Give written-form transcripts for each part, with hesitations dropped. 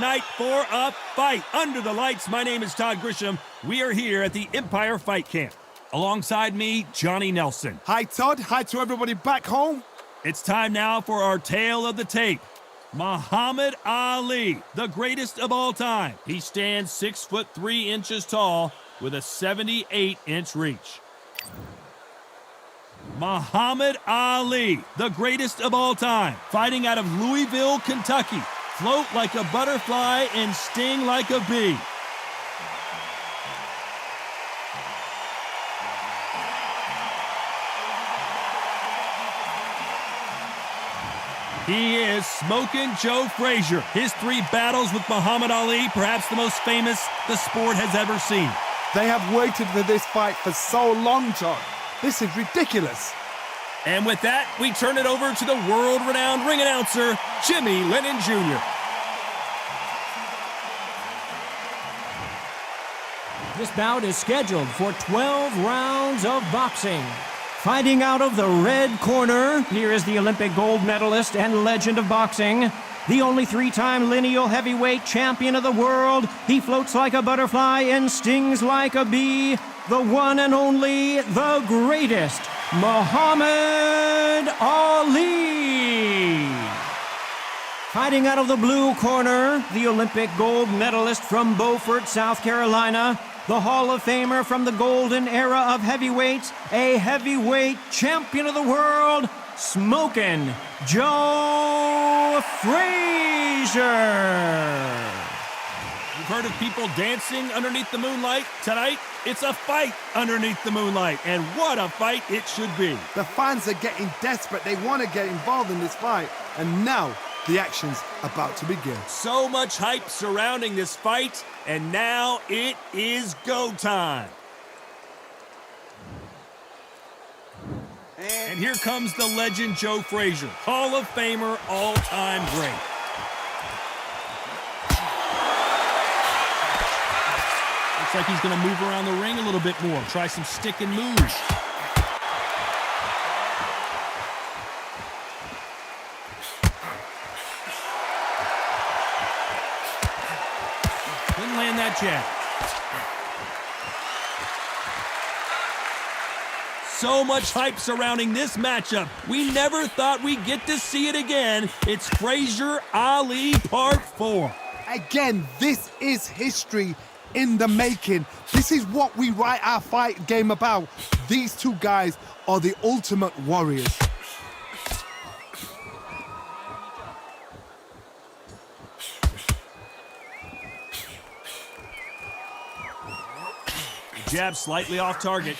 Night for a fight under the lights. My name is Todd Grisham. We are here at the Empire Fight Camp. Alongside me, Johnny Nelson. Hi, Todd. Hi to everybody back home. It's time now for our tale of the tape. Muhammad Ali, the greatest of all time. He stands 6'3" tall with a 78-inch reach. Muhammad Ali, the greatest of all time, fighting out of Louisville, Kentucky. Float like a butterfly and sting like a bee. He is Smokin' Joe Frazier. His 3 battles with Muhammad Ali, perhaps the most famous the sport has ever seen. They have waited for this fight for so long, Todd. This is ridiculous. And with that, we turn it over to the world-renowned ring announcer, Jimmy Lennon Jr. This bout is scheduled for 12 rounds of boxing. Fighting out of the red corner, here is the Olympic gold medalist and legend of boxing, the only 3-time lineal heavyweight champion of the world. He floats like a butterfly and stings like a bee. The one and only, the greatest, Muhammad Ali. Fighting out of the blue corner, the Olympic gold medalist from Beaufort, South Carolina, the Hall of Famer from the golden era of heavyweights, a heavyweight champion of the world, Smokin' Joe Frazier. You've heard of people dancing underneath the moonlight? Tonight, it's a fight underneath the moonlight, and what a fight it should be. The fans are getting desperate. They want to get involved in this fight. And now, the action's about to begin. So much hype surrounding this fight, and now it is go time. And here comes the legend Joe Frazier, Hall of Famer, all-time great. Looks like he's going to move around the ring a little bit more, try some stick and moves. Didn't land that jab. So much hype surrounding this matchup. We never thought we'd get to see it again. It's Frazier Ali Part 4. Again, this is history in the making. This is what we write our fight game about. These two guys are the ultimate warriors. Jab slightly off target.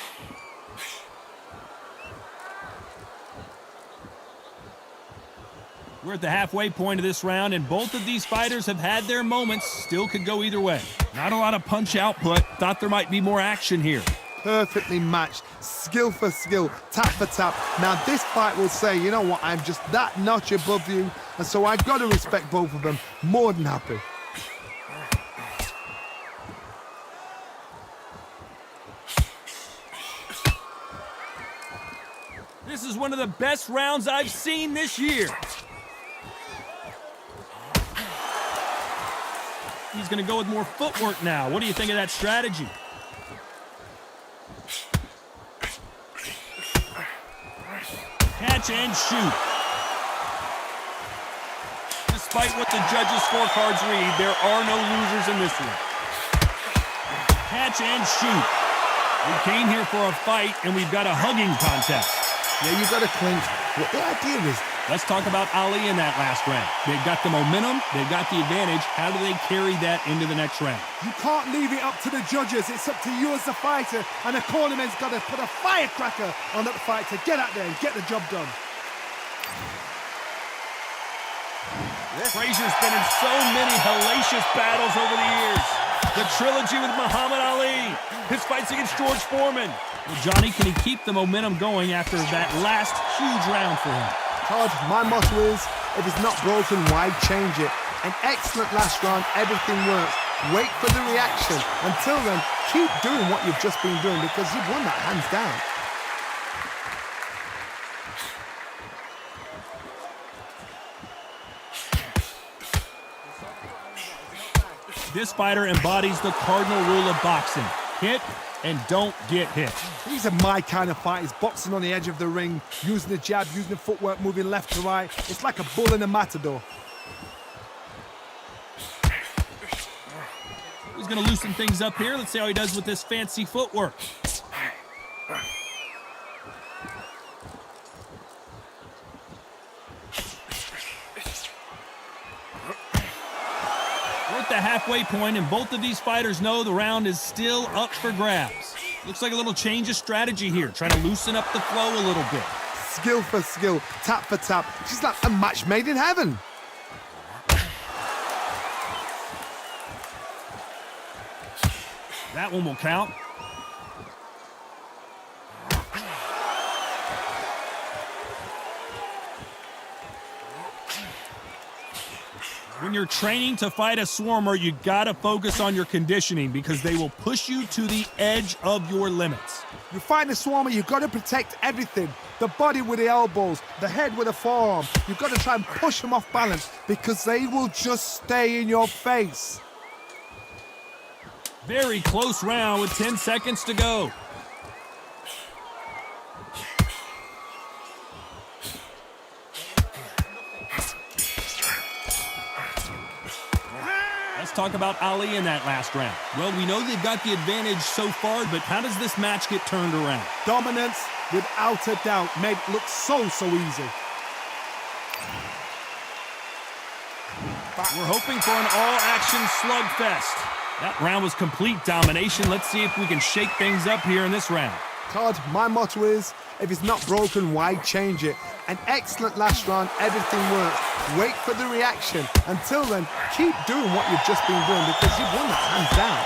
We're at the halfway point of this round, and both of these fighters have had their moments. Still could go either way. Not a lot of punch output. Thought there might be more action here. Perfectly matched, skill for skill, tap for tap. Now this fight will say, you know what, I'm just that notch above you, and so I've got to respect both of them. More than happy. This is one of the best rounds I've seen this year. He's going to go with more footwork now. What do you think of that strategy? Catch and shoot. Despite what the judges' scorecards read, there are no losers in this one. Catch and shoot. We came here for a fight, and we've got a hugging contest. Yeah, you got to clinch. What the idea is, let's talk about Ali in that last round. They've got the momentum, they've got the advantage. How do they carry that into the next round? you can't leave it up to the judges. It's up to you as the fighter, and the cornerman's got to put a firecracker on that fight to get out there and get the job done. Frazier's been in so many hellacious battles over the years. The trilogy with Muhammad Ali, his fights against George Foreman. Well, Johnny, can he keep the momentum going after that last huge round for him? Todd, my motto is, if it's not broken, why change it? An excellent last round, everything works. Wait for the reaction. Until then, keep doing what you've just been doing because you've won that hands down. This fighter embodies the cardinal rule of boxing. Hit and don't get hit. These are my kind of fighters, boxing on the edge of the ring, using the jab, using the footwork, moving left to right. It's like a bull in a matador. He's going to loosen things up here. Let's see how he does with this fancy footwork. We're at the halfway point, and both of these fighters know the round is still up for grabs. Looks like a little change of strategy here, trying to loosen up the flow a little bit. Skill for skill, tap for tap. She's like a match made in heaven. That one will count. When you're training to fight a swarmer, you gotta focus on your conditioning because they will push you to the edge of your limits. You find a swarmer, you've got to protect everything. The body with the elbows, the head with the forearm. You've got to try and push them off balance because they will just stay in your face. Very close round with 10 seconds to go. Let's talk about Ali in that last round. Well, we know they've got the advantage so far, but how does this match get turned around? Dominance, without a doubt, made it look so easy. We're hoping for an all-action slugfest. That round was complete domination. Let's see if we can shake things up here in this round. Todd, my motto is, if it's not broken, why change it? An excellent last round, everything works. Wait for the reaction. Until then, keep doing what you've just been doing because you've won that hands down.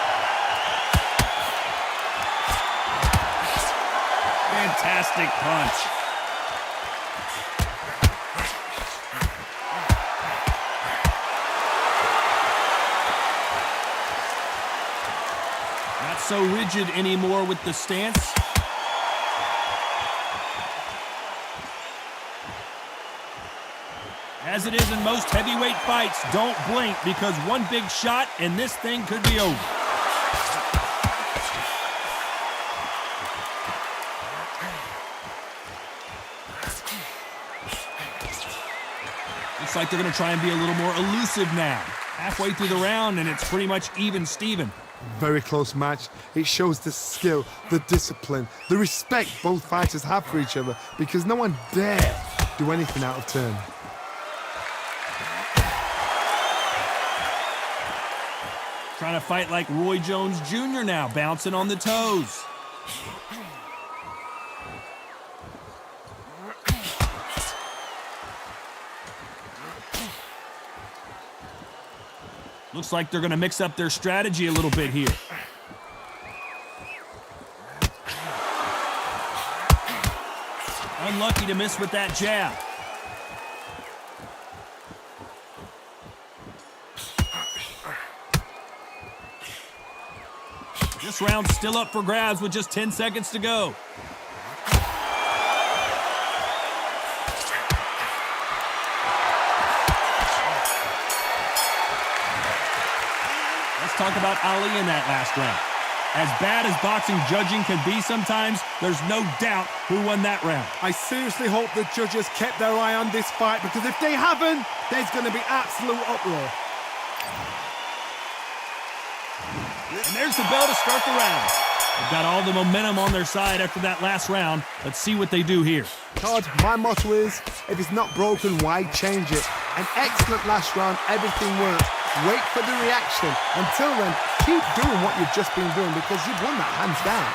Fantastic punch. Not so rigid anymore with the stance. As it is in most heavyweight fights, don't blink because one big shot and this thing could be over. Looks like they're going to try and be a little more elusive now. Halfway through the round and it's pretty much even Steven. Very close match. It shows the skill, the discipline, the respect both fighters have for each other because no one dare do anything out of turn. Trying to fight like Roy Jones Jr. now, bouncing on the toes. Looks like they're going to mix up their strategy a little bit here. Unlucky to miss with that jab. This round's still up for grabs with just 10 seconds to go. Let's talk about Ali in that last round. As bad as boxing judging can be sometimes, there's no doubt who won that round. I seriously hope the judges kept their eye on this fight because if they haven't, there's going to be absolute uproar. And there's the bell to start the round. They've got all the momentum on their side after that last round. Let's see what they do here. Todd, my motto is, if it's not broken, why change it? An excellent last round, everything works. Wait for the reaction. Until then, keep doing what you've just been doing because you've won that hands down.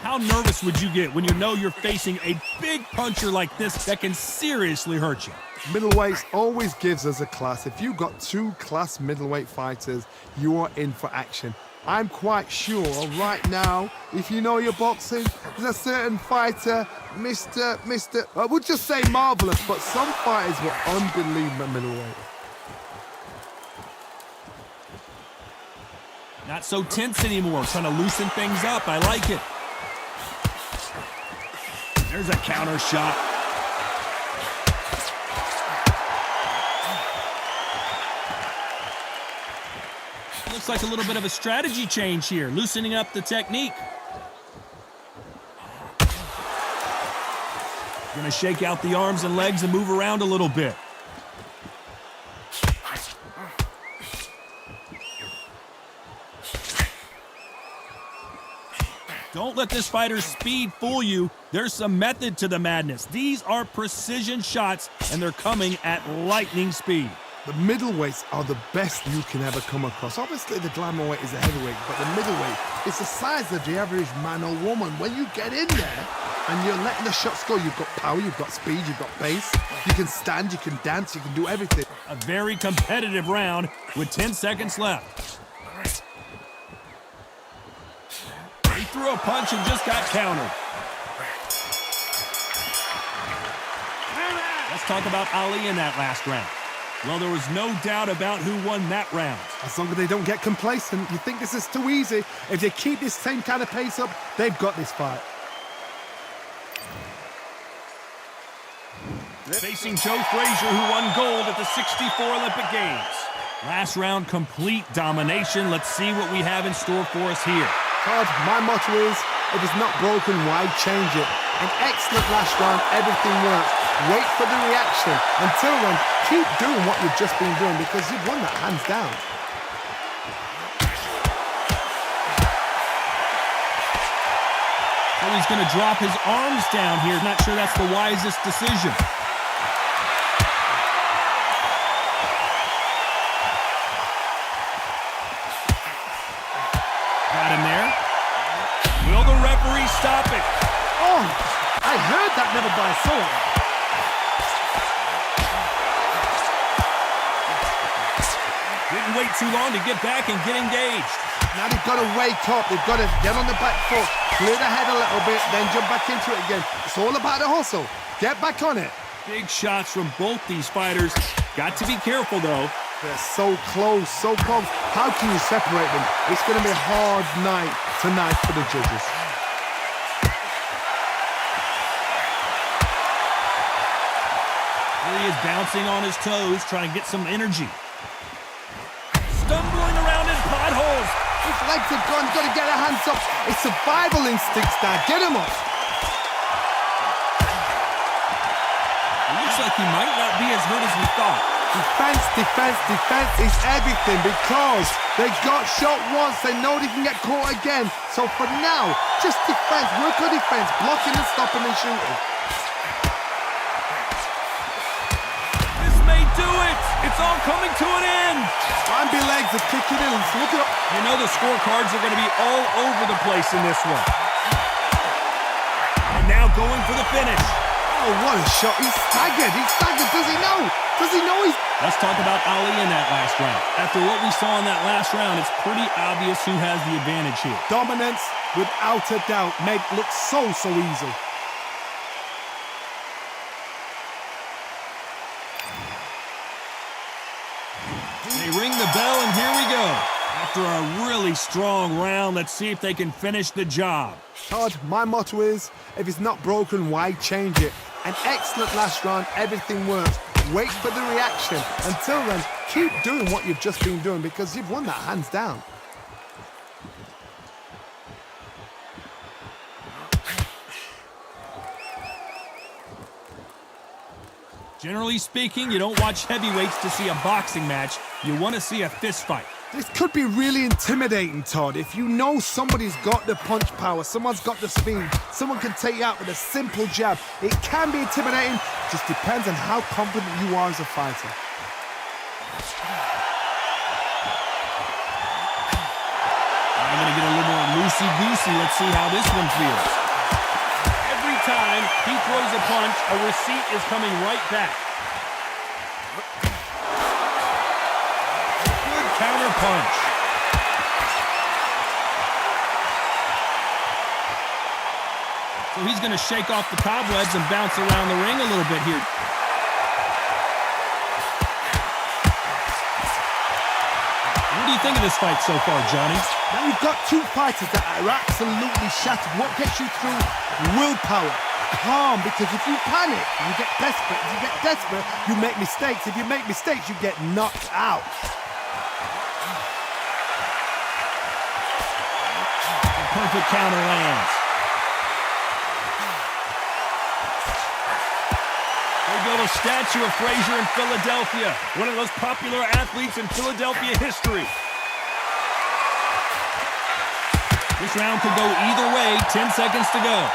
How nervous would you get when you know you're facing a big puncher like this that can seriously hurt you? Middleweights always gives us a class. If you've got two class middleweight fighters, you are in for action. I'm quite sure right now, if you know your boxing, there's a certain fighter, I would just say marvelous, but some fighters were unbelievable middleweight. Not so tense anymore, trying to loosen things up. I like it. There's a counter shot. Looks like a little bit of a strategy change here, loosening up the technique. Gonna shake out the arms and legs and move around a little bit. Don't let this fighter's speed fool you. There's some method to the madness. These are precision shots, and they're coming at lightning speed. The middleweights are the best you can ever come across. Obviously, the glamour weight is a heavyweight, but the middleweight is the size of the average man or woman. When you get in there and you're letting the shots go, you've got power, you've got speed, you've got pace. You can stand, you can dance, you can do everything. A very competitive round with 10 seconds left. He threw a punch and just got countered. Let's talk about Ali in that last round. Well, there was no doubt about who won that round. As long as they don't get complacent, you think this is too easy. If they keep this same kind of pace up, they've got this fight. Facing Joe Frazier, who won gold at the '64 Olympic Games. Last round, complete domination. Let's see what we have in store for us here. Todd, my motto is, if it's not broken, why change it? An excellent last round, everything works. Wait for the reaction. Until then, keep doing what you've just been doing because you've won that hands down. So he's going to drop his arms down here. Not sure that's the wisest decision. Got him there. Will the referee stop it? Oh, I heard that never by soul. Didn't wait too long to get back and get engaged. Now they've got to wake up. They've got to get on the back foot, clear the head a little bit, then jump back into it again. It's all about the hustle. Get back on it. Big shots from both these fighters. Got to be careful, though. They're so close, so close. How can you separate them? It's going to be a hard night tonight for the judges. Here he is bouncing on his toes, trying to get some energy. Stumbling around in potholes. His legs are gone. Got to get their hands up. It's survival instincts now. Get him up. It looks like he might not be as hurt as we thought. Defense, defense, defense is everything because they got shot once. They know they can get caught again. So for now, just defense. Work on defense. Blocking and stopping and shooting. This may do it. It's all coming to an end. Bambi legs are kicking in. Let's look it up. You know the scorecards are going to be all over the place in this one. And now going for the finish. Oh, what a shot. He's staggered. He's staggered. Does he know? Does he know he's... Let's talk about Ali in that last round. After what we saw in that last round, it's pretty obvious who has the advantage here. Dominance, without a doubt, made it look so easy. They ring the bell, and here we go. After a really strong round, let's see if they can finish the job. Todd, my motto is, if it's not broken, why change it? An excellent last round, everything works. Wait for the reaction. Until then, keep doing what you've just been doing because you've won that hands down. Generally speaking, you don't watch heavyweights to see a boxing match. You want to see a fist fight. This could be really intimidating, Todd. If you know somebody's got the punch power, someone's got the speed, someone can take you out with a simple jab. It can be intimidating. Just depends on how confident you are as a fighter. I'm going to get a little more loosey-goosey. Let's see how this one feels. Every time he throws a punch, a receipt is coming right back. Good counter punch. So he's going to shake off the cobwebs and bounce around the ring a little bit here. What do you think of this fight so far, Johnny? Now you've got two fighters that are absolutely shattered. What gets you through? Willpower, calm, because if you panic, you get desperate. If you get desperate, you make mistakes. If you make mistakes, you get knocked out. The perfect counter lands. They built a statue of Frazier in Philadelphia, one of the most popular athletes in Philadelphia history. This round could go either way, 10 seconds to go.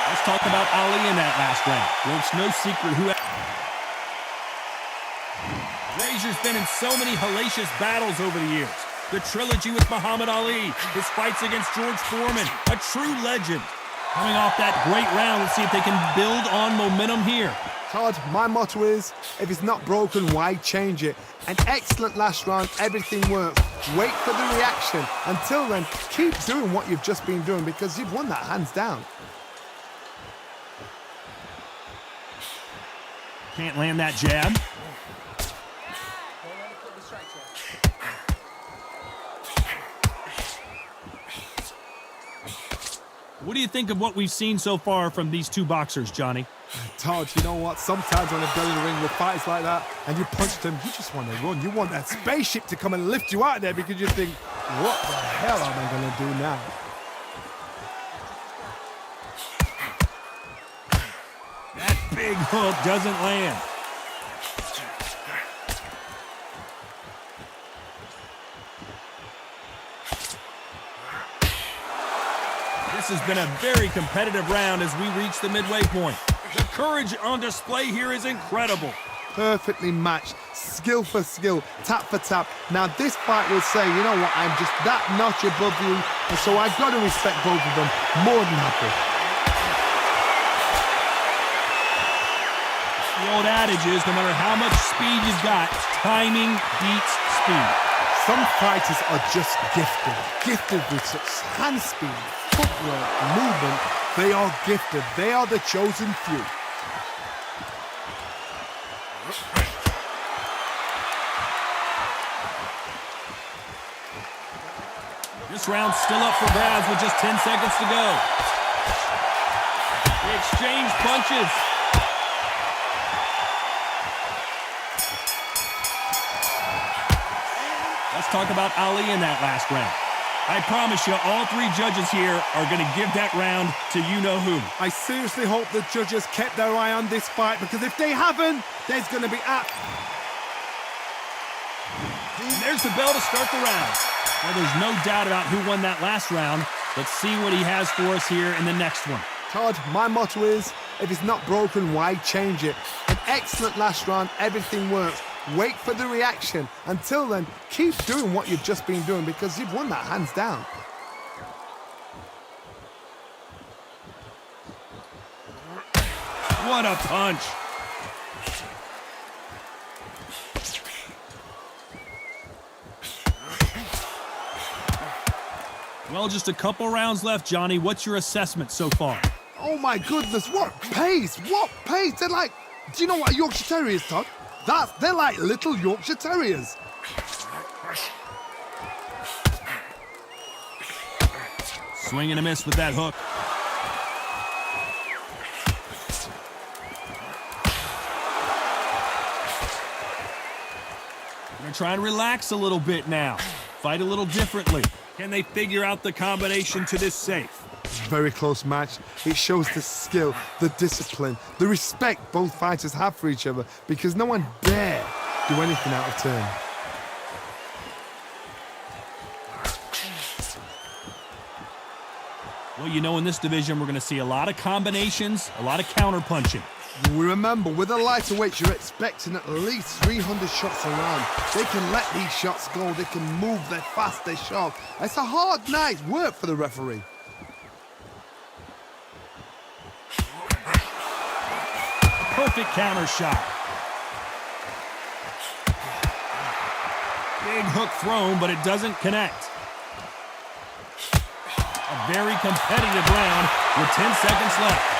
Let's talk about Ali in that last round. Well, it's no secret who... Frazier's been in so many hellacious battles over the years. The trilogy with Muhammad Ali, his fights against George Foreman, a true legend. Coming off that great round, let's see if they can build on momentum here. Todd, my motto is, if it's not broken, why change it? An excellent last round, everything works. Wait for the reaction. Until then, keep doing what you've just been doing, because you've won that hands down. Can't land that jab. What do you think of what we've seen so far from these two boxers, Johnny? Todd, you know what? Sometimes when a building the ring with fights like that and you punch them, you just want to run. You want that spaceship to come and lift you out of there, because you think, what the hell am I going to do now? That big hook doesn't land. This has been a very competitive round as we reach the midway point. The courage on display here is incredible. Perfectly matched, skill for skill, tap for tap. Now this fight will say, you know what, I'm just that notch above you, and so I've got to respect both of them more than happy. The old adage is, no matter how much speed you've got, timing beats speed. Some fighters are just gifted with such hand speed, footwork, movement. They are gifted. They are the chosen few. This round's still up for grabs with just 10 seconds to go. They exchange punches. Let's talk about Ali in that last round. I promise you, all three judges here are going to give that round to you-know-who. I seriously hope the judges kept their eye on this fight, because if they haven't, there's going to be... And there's the bell to start the round. Well, there's no doubt about who won that last round. Let's see what he has for us here in the next one. Todd, my motto is, if it's not broken, why change it? An excellent last round, everything works. Wait for the reaction. Until then, keep doing what you've just been doing, because you've won that hands down. What a punch. Well, just a couple rounds left, Johnny. What's your assessment so far? Oh my goodness, what pace! What pace! They're like, do you know what a Yorkshire Terrier is, Todd? They're like little Yorkshire Terriers. Swing and a miss with that hook. We're going to try and relax a little bit now. Fight a little differently. Can they figure out the combination to this safe? Very close match. It shows the skill, the discipline, the respect both fighters have for each other, because no one dare do anything out of turn. Well, you know, in this division, we're going to see a lot of combinations, a lot of counter-punching. We remember, with the lighter weights, you're expecting at least 300 shots around. They can let these shots go. They can move. They're fast. They're sharp. It's a hard night's work for the referee. Perfect counter shot. Big hook thrown, but it doesn't connect. A very competitive round with 10 seconds left.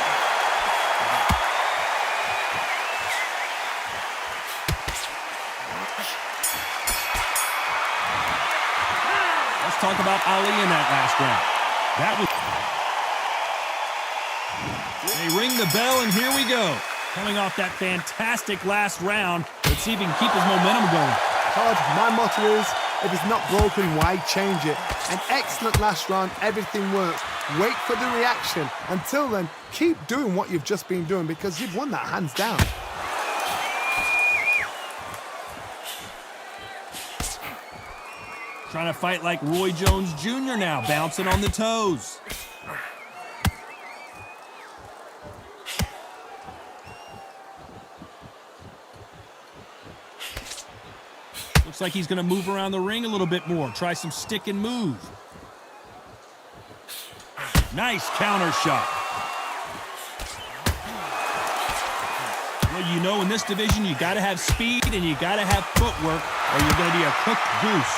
talk about Ali in that last round. That was... They ring the bell, and here we go. Coming off that fantastic last round, let's see if he can keep his momentum going. Todd, my motto is, if it's not broken, why change it? An excellent last round, everything works. Wait for the reaction. Until then, keep doing what you've just been doing because you've won that hands down. Trying to fight like Roy Jones Jr. now, bouncing on the toes. Looks like he's going to move around the ring a little bit more. Try some stick and move. Nice counter shot. Well, you know, in this division, you got to have speed and you got to have footwork or you're going to be a cooked goose.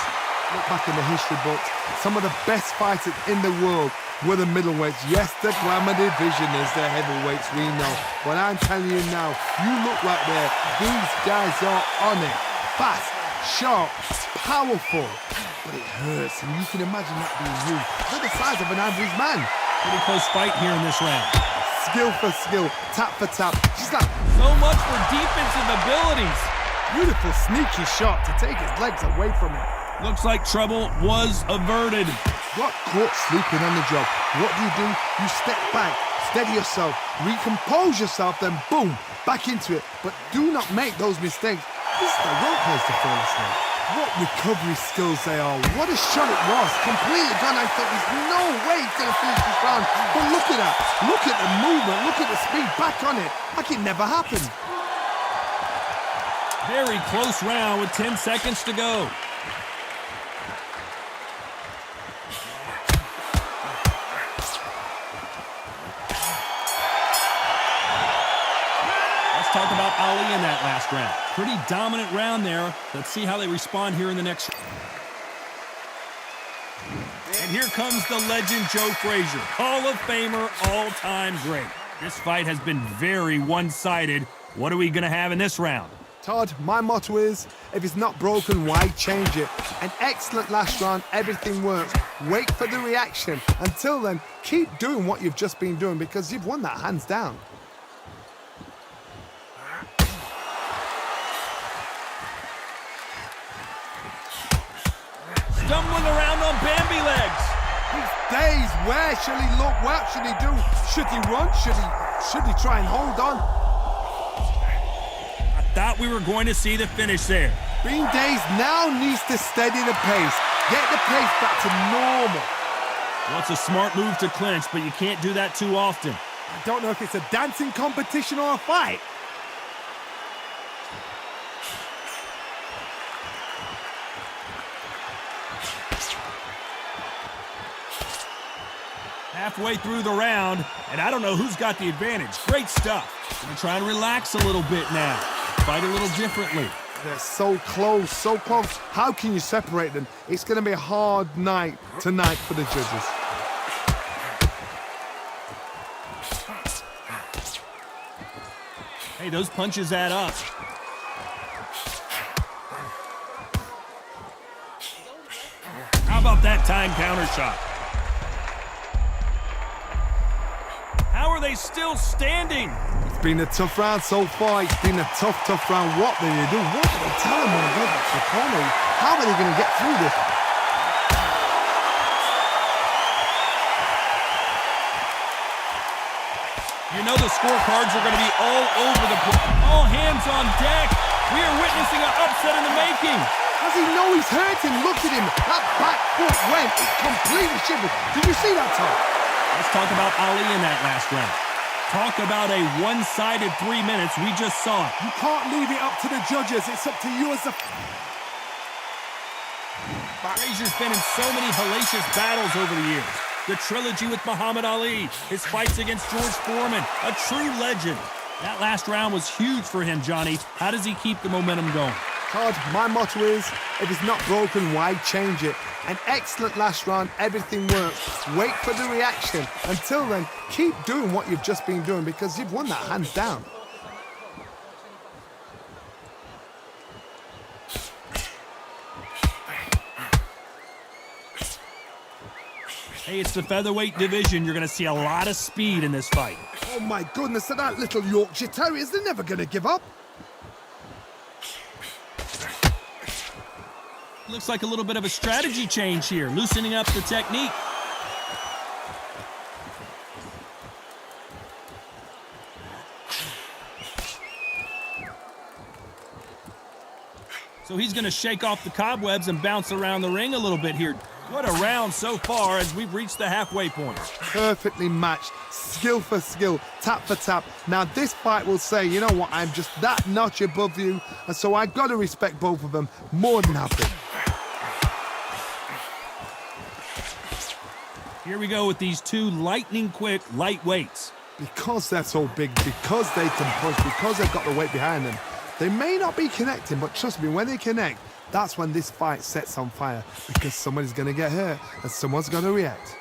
Look back in the history books. Some of the best fighters in the world were the middleweights. Yes, the glamour division is the heavyweights, we know. But I'm telling you now, you look right there. These guys are on it. Fast, sharp, powerful. But it hurts, and you can imagine that being you. They're the size of an average man. Pretty close fight here in this round. Skill for skill, tap for tap. She's like, So much for defensive abilities. beautiful, sneaky shot to take his legs away from him. Looks like trouble was averted. Got caught sleeping on the job. What do? You step back, steady yourself, recompose yourself, then boom, back into it. But do not make those mistakes. This is the wrong place to fall asleep. What recovery skills they are. What a shot it was. Completely gone. I thought there's no way he's going to finish this round. But look at that. Look at the movement. Look at the speed. Back on it. Like it never happened. Very close round with 10 seconds to go. Talk about Ali in that last round. Pretty dominant round there. Let's see how they respond here in the next. And here comes the legend Joe Frazier, Hall of Famer, all-time great. This fight has been very one-sided. What are we going to have in this round? Todd, my motto is, if it's not broken, why change it? An excellent last round, everything works. Wait for the reaction. Until then, keep doing what you've just been doing because you've won that hands down. Stumbling around on Bambi legs. These days, where should he look? What should he do? Should he run? Should he try and hold on? I thought we were going to see the finish there. Being dazed now needs to steady the pace. Get the pace back to normal. Well, it's a smart move to clinch, but you can't do that too often. I don't know if it's a dancing competition or a fight. Halfway through the round, and I don't know who's got the advantage. Great stuff. Gonna try and relax a little bit now. Fight a little differently. They're so close, so close. How can you separate them? It's going to be a hard night tonight for the judges. Hey, those punches add up. How about that time counter shot? How are they still standing? It's been a tough round so far. It's been a tough round. What do they do? What do they tell them when they go back to the corner? How are they going to get through this? You know the scorecards are going to be all over the place. All hands on deck. We are witnessing an upset in the making. Does he know he's hurting? Look at him. That back foot went. It completely shivered. Did you see that, Tom? Let's talk about Ali in that last round. Talk about a one-sided 3 minutes. We just saw it. You can't leave it up to the judges. It's up to you as the... Frazier's been in so many hellacious battles over the years. The trilogy with Muhammad Ali, his fights against George Foreman, a true legend. That last round was huge for him, Johnny. How does he keep the momentum going? Todd, my motto is, if it's not broken, why change it? An excellent last round, everything works. Wait for the reaction. Until then, keep doing what you've just been doing because you've won that hands down. Hey, it's the featherweight division. You're going to see a lot of speed in this fight. Oh my goodness, that little Yorkshire Terriers, they're never going to give up. Looks like a little bit of a strategy change here, loosening up the technique. So he's going to shake off the cobwebs and bounce around the ring a little bit here. What a round so far as we've reached the halfway point. Perfectly matched, skill for skill, tap for tap. Now this fight will say, you know what, I'm just that notch above you, and so I got to respect both of them more than happy. Here we go with these two lightning-quick lightweights. Because they're so big, because they can push, because they've got the weight behind them, they may not be connecting, but trust me, when they connect, that's when this fight sets on fire, because somebody's going to get hurt and someone's going to react.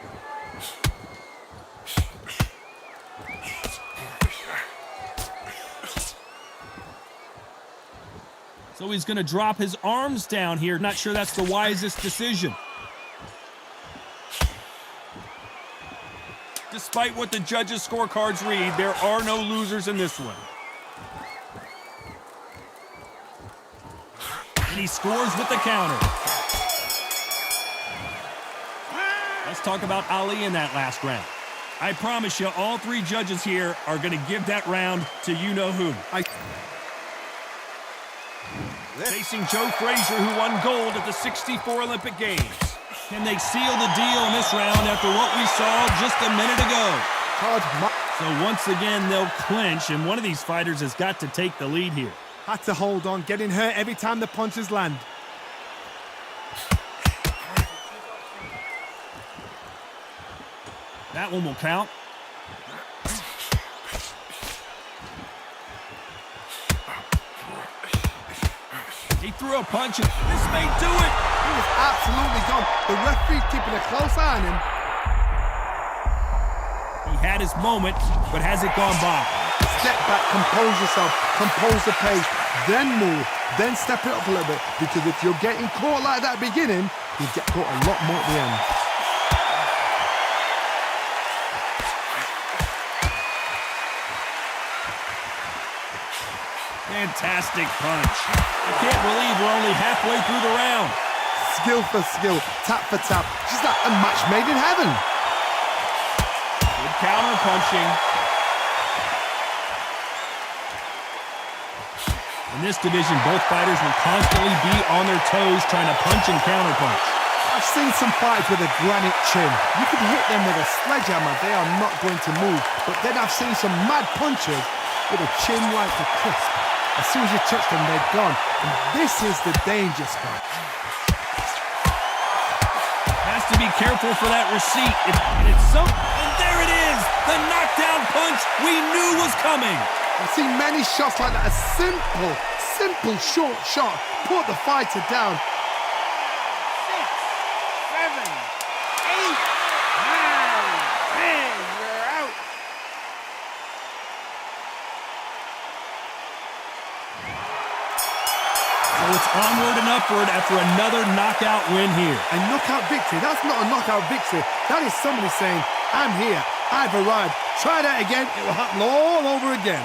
So he's going to drop his arms down here. Not sure that's the wisest decision. Despite what the judges' scorecards read, there are no losers in this one. And he scores with the counter. Let's talk about Ali in that last round. I promise you, all three judges here are going to give that round to you-know-who. Facing Joe Frazier, who won gold at the '64 Olympic Games. Can they seal the deal in this round after what we saw just a minute ago? So once again, they'll clinch, and one of these fighters has got to take the lead here. Had to hold on, getting hurt every time the punches land. That one will count. He threw a punch, and this may do it. He was absolutely gone. The referee's keeping a close eye on him. He had his moment, but has it gone by? Step back, compose yourself, compose the pace, then move, then step it up a little bit, because if you're getting caught like that beginning, you get caught a lot more at the end. Fantastic punch. I can't believe we're only halfway through the round. Skill for skill, tap for tap, just like a match made in heaven. Good counter punching. In this division, both fighters will constantly be on their toes trying to punch and counter punch. I've seen some fights with a granite chin. You can hit them with a sledgehammer, they are not going to move. But then I've seen some mad punchers with a chin like a crisp. As soon as you touch them, they're gone. And this is the danger spot. Has to be careful for that receipt. And there it is! The knockdown punch we knew was coming! I've seen many shots like that. A simple short shot put the fighter down. 6, 7, 8, 9, 10. You're out. So it's onward and upward after another knockout win here. A knockout victory, that's not a knockout victory. That is somebody saying, I'm here, I've arrived. Try that again, it will happen all over again.